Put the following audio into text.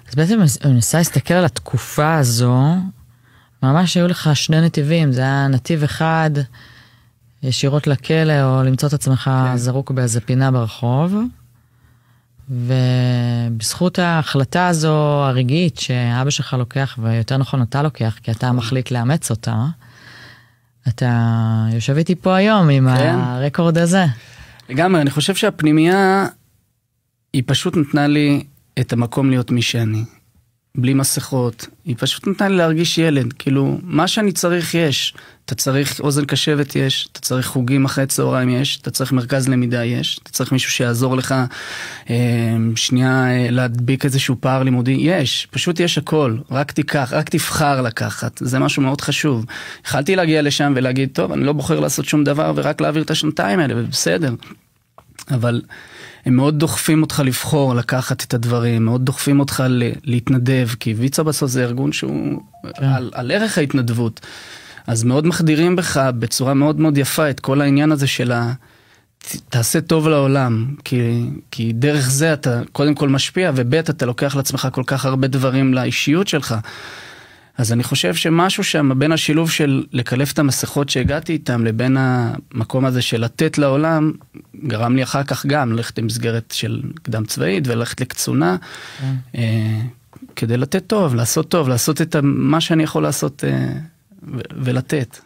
אז בעצם אני מנסה להסתכל על התקופה הזו, ממש היו לך שני נתיבים, זה היה נתיב אחד, ישירות לכלא, או למצוא את עצמך זרוק באיזה פינה ברחוב, ובזכות ההחלטה הזו הרגעית, שאבא שלך לוקח, ויותר נכון אתה לוקח, כי אתה מחליט לאמץ אותה, אתה יושב איתי פה היום עם הרקורד הזה. לגמרי, אני חושב שהפנימייה, היא פשוט נתנה לי את המקום להיות מי שאני. בלי מסכות. היא פשוט נתנה לי להרגיש ילד. כאילו, מה שאני צריך יש. אתה צריך אוזן קשבת יש. אתה צריך חוגים אחרי צהריים יש. אתה צריך מרכז למידה יש. אתה צריך מישהו שיעזור לך שנייה להדביק איזשהו פער לימודי. יש. פשוט יש הכל. רק תיקח, רק תבחר לקחת. זה משהו מאוד חשוב. יכלתי להגיע לשם ולהגיד, טוב, אני לא בוחר לעשות שום דבר ורק להעביר את השנתיים האלה, ובסדר. אבל הם מאוד דוחפים אותך לבחור, לקחת את הדברים, מאוד דוחפים אותך להתנדב, כי ויצו בסוף זה ארגון שהוא על ערך ההתנדבות. אז מאוד מחדירים בך בצורה מאוד מאוד יפה את כל העניין הזה של תעשה טוב לעולם, כי דרך זה אתה קודם כל משפיע, ובית אתה לוקח לעצמך כל כך הרבה דברים לאישיות שלך. אז אני חושב שמשהו שם בין השילוב של לקלף את המסכות שהגעתי איתם לבין המקום הזה של לתת לעולם, גרם לי אחר כך גם ללכת למסגרת של קדם צבאית וללכת לקצונה, כדי לתת טוב, לעשות את מה שאני יכול לעשות ולתת.